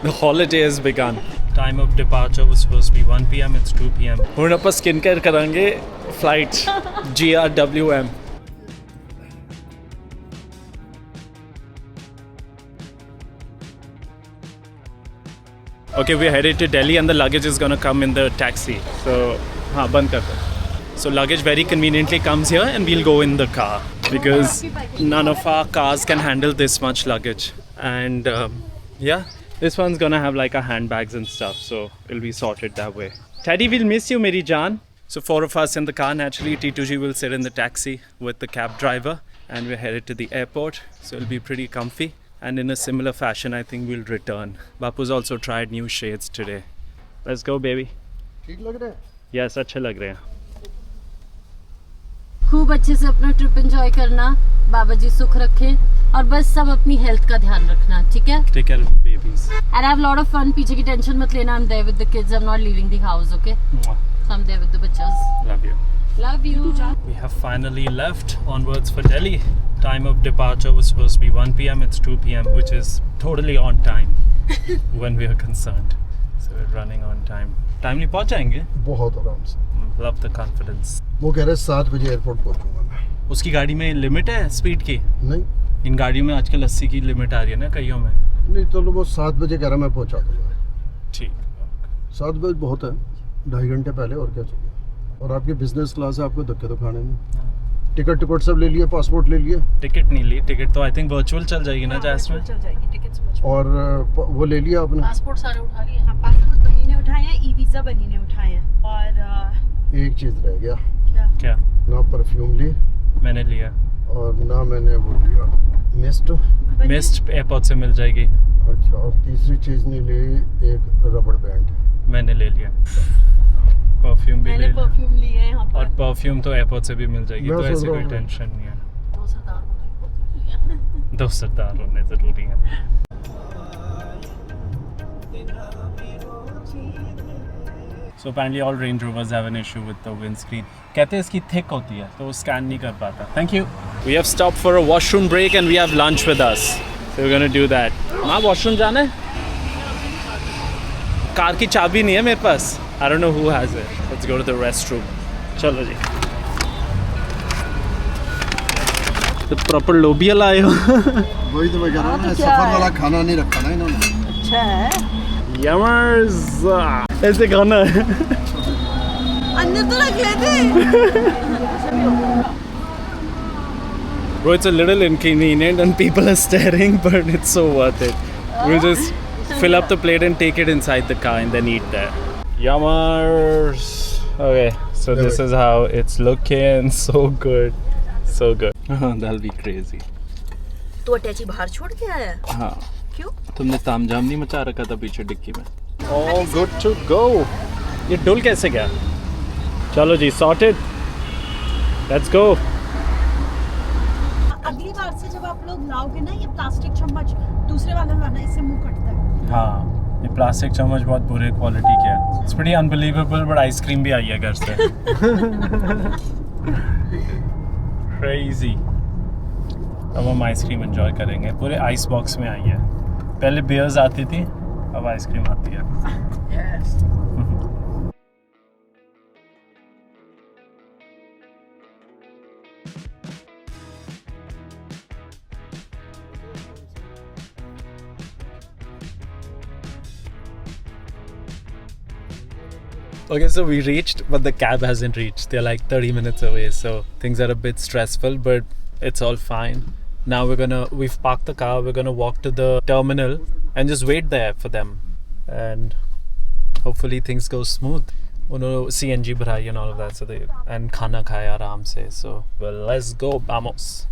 The holiday has begun. Time of departure was supposed to be 1 p.m. It's 2 p.m. ਹੁਣ ਆਪਾਂ skin care ਕਰਾਂਗੇ flight GRWM. Okay, we're headed to Delhi and the luggage is gonna come in the taxi. So, हाँ बंद कर दो. So luggage very conveniently comes here and we'll go in the car because none of our cars can handle this much luggage. And yeah, this one's gonna have like a handbags and stuff, so it'll be sorted that way. Teddy, we'll miss you, Meri Jaan. So 4 of us in the car. Naturally, T2G will sit in the taxi with the cab driver and we're headed to the airport. So it'll be pretty comfy. And in a similar fashion, I think we'll return. Bapu's also tried new shades today. Let's go, baby. ठीक लग रहा है? Yes, अच्छे लग रहे हैं. खूब अच्छे से अपना ट्रिप एंजॉय करना, बाबा जी सुख रखें और बस सब अपनी हेल्थ का ध्यान रखना, ठीक है? Take care of the babies. And I have a lot of fun. पीछे की टेंशन मत लेना. I'm there with the kids. I'm not leaving the house, okay? Mwah. So I'm there with the bachas. Love you. Love you. We have finally left onwards for Delhi. Time of departure was supposed to be 1 p.m. It's 2 p.m. which is totally on time when we are concerned. So we're running on time. Timely पहुंच जाएंगे. बहुत आराम से. Love the confidence. वो कह रहे 7 बजे airport पहुंचूंगा मैं. उसकी गाड़ी में लिमिट है स्पीड की? नहीं इन गाड़ियों में आजकल 80 की लिमिट आ रही है ना कईयों में. नहीं तो वो 7 बजे कह रहा मैं पहुंचा दूंगा. ठीक. 7 बजे बहुत है. 2.5 घंटे पहले और क्या चाहिए. और आपकी बिजनेस क्लास है, आपको धक्के तो खाने में. टिकट सब ले लिए, पासपोर्ट ले लिए. टिकट नहीं ली. टिकट तो आई थिंक वर्चुअल चल जाएगी ना जैस्मिन. चल जाएगी टिकट्स. और वो ले लिया आपने. पासपोर्ट सारे उठा लिए. हाँ, पासपोर्ट बनी ने उठाए हैं, ई वीज़ा बनी ने उठाए हैं. और एक चीज़ रह गया. क्या? ना परफ्यूम ली मैंने लिया. और ना मैंने वो लिया मिस्ट. मिस्ट एयरपोर्ट से मिल जाएगी. अच्छा, और तीसरी चीज़ नहीं ली, एक रबड़ बैंड. मैंने ले लिया. परफ्यूम भी ले मैंने लिया. परफ्यूम लिए हैं यहाँ पर. और परफ्यूम तो एयरपोर्ट से भी मिल जाएगी, मैं तो सोच ऐसी रहा कोई हूँ। टेंशन नहीं है. दो सरदार होने बहुत जरूरी है. 2 सरदार होने ज़रूरी है. So apparently all Range Rovers have an issue with the windscreen. कहते हैं इसकी thick होती है तो वो स्कैन नहीं कर पाता. Thank you. We have stopped for a washroom break and we have lunch with us. So we're gonna do that. माँ washroom जाना है? कार की चाबी नहीं है मेरे पास. I don't know who has it. Let's go to the restroom. चलो जी. The proper लोबिया लाए हो. वही तो मैं कह रहा हूँ, सफर वाला खाना नहीं रखा ना इन्होंने. अच्छा है. Yummers. ऐसे खाना है. अंदर तो रख लेते. Bro, it's a little inconvenient and people are staring, but it's so worth it. We'll just fill up the plate and take it inside the car and then eat there. Yummers. Okay, so this is how it's looking. So good. So good. That'll be crazy. तो अटैची बाहर छोड़ के आया. हाँ. क्यों? तुमने तामझाम नहीं मचा रखा था पीछे डिक्की में. All good to go. ये डुल कैसे गया? चलो जी, sorted. Let's go. अगली बार से जब आप लोग लाओगे ना ये प्लास्टिक चम्मच, दूसरे वाला लाना, इससे मुंह कटता है. हाँ, ये प्लास्टिक चम्मच बहुत बुरे क्वालिटी के है. It's pretty unbelievable, but ice cream भी आई है घर से. Crazy. अब हम आइसक्रीम एंजॉय करेंगे. पूरे आइस बॉक्स में आई है. पहले बियर्स आती थी, अब आइसक्रीम आती है. Yes. Okay, so we reached, but the cab hasn't reached. They're like 30 minutes away, so things are a bit stressful, but it's all fine. Now we've parked the car, we're gonna walk to the terminal and just wait there for them. And hopefully things go smooth. उन्होंने CNG भराई and all of that, so and खाना खाया आराम से. So, well, let's go, vamos.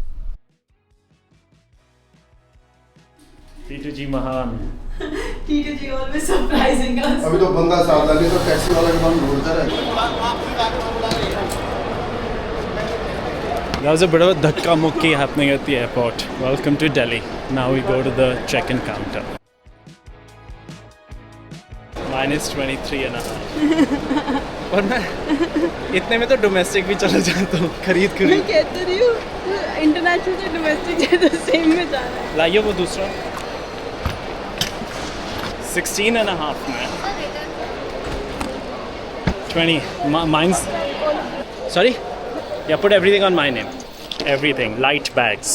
T2G महान. T2G always surprising us. अभी तो बंदा साथ लगे तो टैक्सी वाला के हम ढूंढते रहे. That was a bit of a dhakka mukki happening at the airport. Welcome to Delhi. Now we go to the check-in counter. -23.5. और मैं इतने में तो डोमेस्टिक भी चला जाता हूँ खरीद मैं कहती रही हूँ इंटरनेशनल से डोमेस्टिक तो सेम में जा रहा है. लाइए वो दूसरा 16 and a half, man. 20. Mine's. Sorry? Yeah, put everything on my name. Everything. Light bags.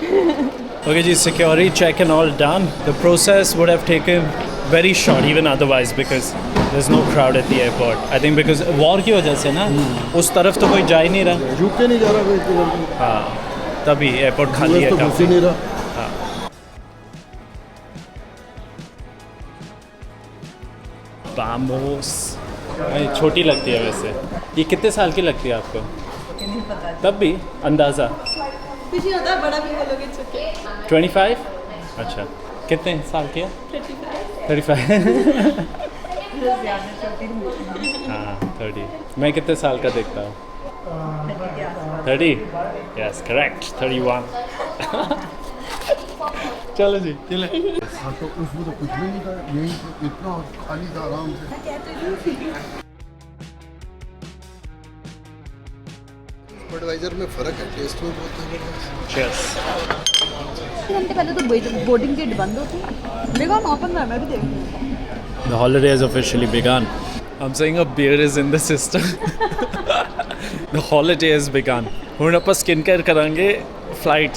Okay, ji, security check and all done. The process would have taken very short, even otherwise, because there's no crowd at the airport. I think because war की वजह से ना उस तरफ तो कोई जा ही नहीं रहा. यूके नहीं जा रहा कोई इतनी जल्दी. हाँ, तभी एयरपोर्ट खाली है. तो घुस ही नहीं रहा. बामोस छोटी लगती है वैसे. ये कितने साल की लगती है आपको? तब भी अंदाज़ा कुछ होता है बड़ा भी बोलोगे चुके 25. अच्छा, कितने साल की है? 35. हाँ 30. मैं कितने साल का देखता हूँ? 30. Yes correct. 31. चलो जी चले. हाँ तो उसमें तो कुछ भी नहीं था. यही तो इतना खाली था आराम से. बडवाइजर में फ़र्क है. टेस्ट में बहुत है. Cheers. घंटे पहले तो बोर्डिंग गेट बंद होती है. देखो हम ओपन है. मैं भी देखूँ. The holiday has officially begun. I'm saying a beer is in the system. The holiday has begun. ਹੁਣ ਆਪਾਂ skin care ਕਰਾਂਗੇ flight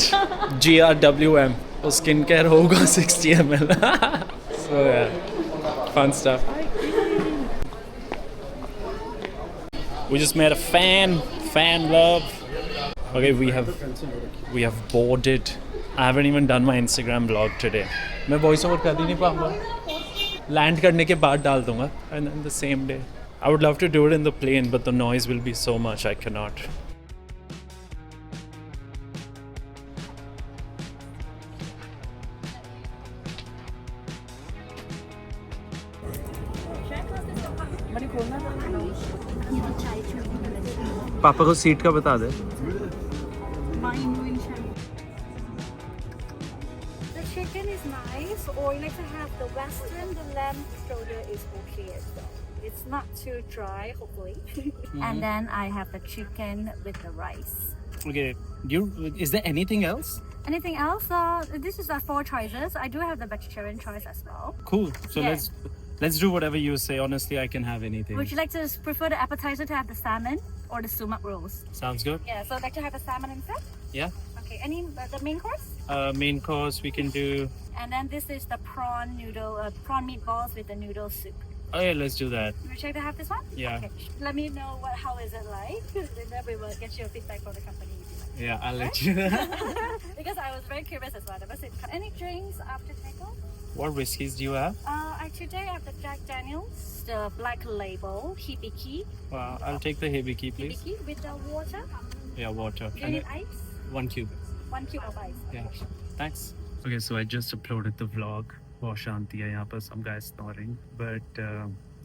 GRWM. और skin care होगा 60 ml. So yeah, fun stuff. We just made a fan love. Okay, we have boarded. I haven't even done my Instagram vlog today. मैं voice over कर ही नहीं पाऊँगा. Land करने के बाद डाल दूँगा. And then the same day. I would love to do it in the plane, but the noise will be so much. I cannot. पापा को सीट का बता दे. The chicken is nice, or you like to have the western, the lamb shoulder is okay as well. It's not too dry, hopefully. And then I have the chicken with the rice. Okay. Is there anything else? Anything else? This is our 4 choices. I do have the vegetarian choice as well. Cool. So Yeah. let's do whatever you say. Honestly, I can have anything. Would you like to prefer the appetizer to have the salmon or the sumac rolls? Sounds good. Yeah, so I'd like to have the salmon instead. Yeah. Okay, any the main course? Main course we can do. And then this is the prawn noodle, prawn meatballs with the noodle soup. Oh yeah, let's do that. Would you like to have this one? Yeah. Okay. Let me know how is it like. Then we will get your feedback from the company. Yeah, I'll let you. Because I was very curious as well. I never seen any drinks after takeoff. What whiskeys do you have? Today I have the Jack Daniels, the Black Label, Hibiki. I'll take the Hibiki, please. Hibiki with the water. Yeah, water. Do you need ice? 1 cube. 1 cube of ice. Yeah. Thanks. Okay, so I just uploaded the vlog. For Shanti, यहाँ पर some guys snoring, but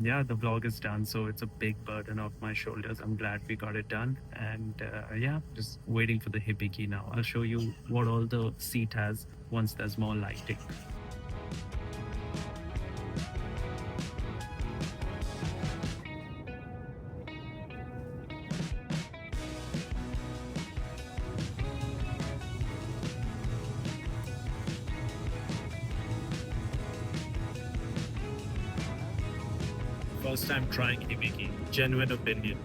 yeah, the vlog is done. So it's a big burden off my shoulders. I'm glad we got it done, and yeah, just waiting for the Hibiki now. I'll show you what all the seat has once there's more lighting. First time trying Hibiki. Genuine opinion.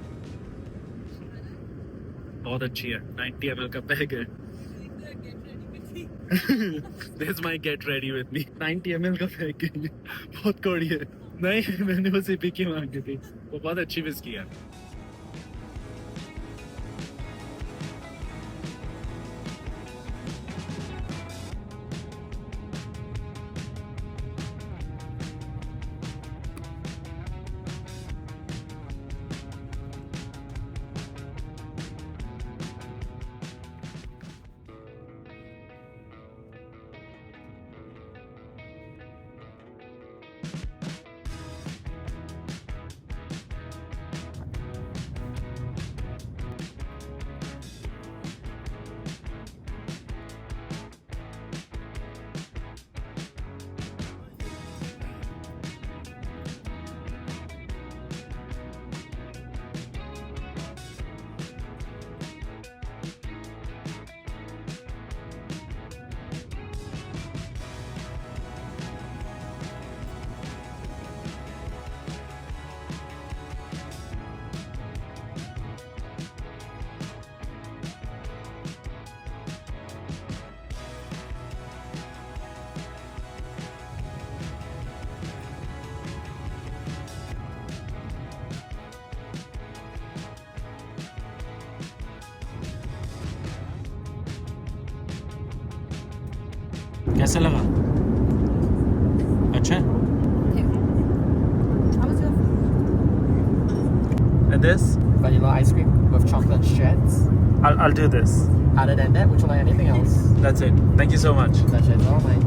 बहुत अच्छी है. 90 ml का bag है. This is my get ready with me. 90 ml का bag है. बहुत कौड़ी है. नहीं, मैंने बस Hibiki मांगी थी. वो बहुत अच्छी विस्की है. कैसा लगा? अच्छा है? And this? Vanilla ice cream with chocolate shreds. I'll do this. Other than that, would you like anything else? That's it. Thank you so much. That's it, all mine.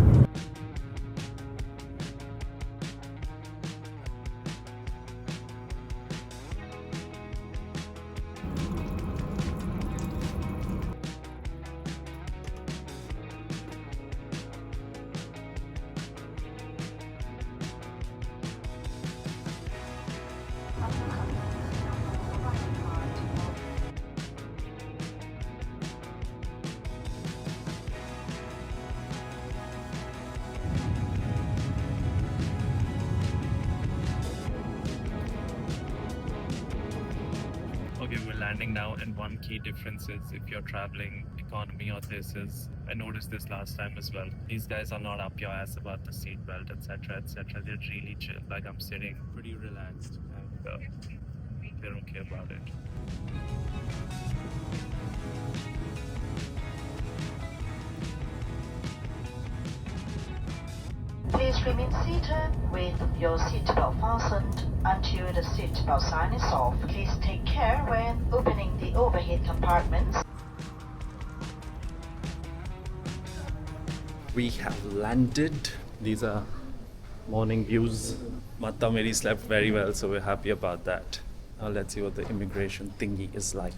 Okay, we're landing now, and one key difference is if you're traveling economy or this is, I noticed this last time as well. These guys are not up your ass about the seat belt, etc., etc. They're really chill. Like I'm sitting pretty relaxed, and they don't care about it. Please remain seated with your seatbelt fastened until the seatbelt sign is off. Please take care when opening the overhead compartments. We have landed. These are morning views. Mata Meri slept very well, so we're happy about that. Now let's see what the immigration thingy is like.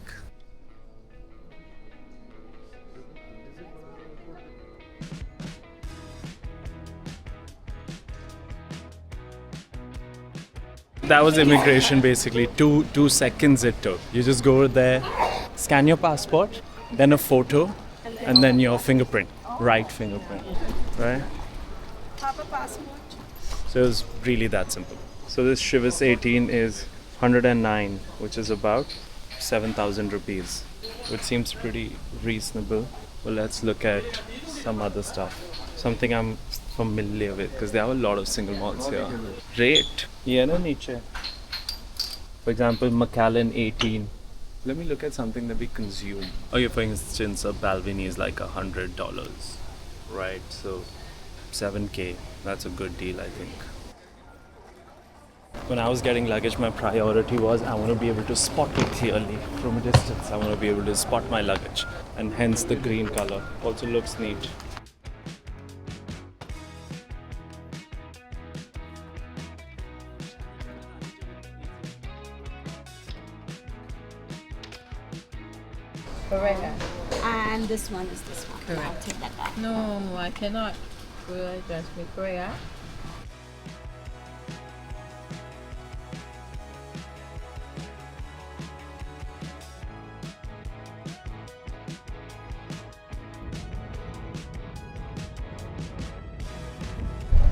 That was immigration basically. Two seconds it took. You just go there, scan your passport, then a photo, and then your fingerprint. Right fingerprint. Right? Papa passport. So it was really that simple. So this Chivas 18 is 109, which is about 7,000 rupees, which seems pretty reasonable. Well, let's look at some other stuff. Something I'm familiar with, because they have a lot of single malls here. Rate. Yeah, no, niche. For example, Macallan 18. Let me look at something that we consume. Okay, for instance, a Balvenie is like $100, right? So 7K, that's a good deal, I think. When I was getting luggage, my priority was I want to be able to spot it clearly from a distance. I want to be able to spot my luggage, and hence the green color. Also looks neat. And this one is this one. Correct. I'll take that back. No, I cannot. Will I just be Korea?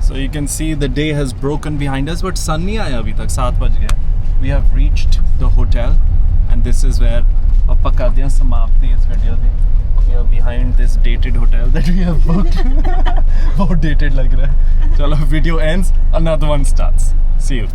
So you can see the day has broken behind us, but sun nahi aaya abhi tak, 7 baj gaya. We have reached the hotel, and this is where appa karte hain samapti is video di. We are behind this dated hotel that we have booked. Bahut dated lag raha hai. Chalo, video ends, another one starts. See you.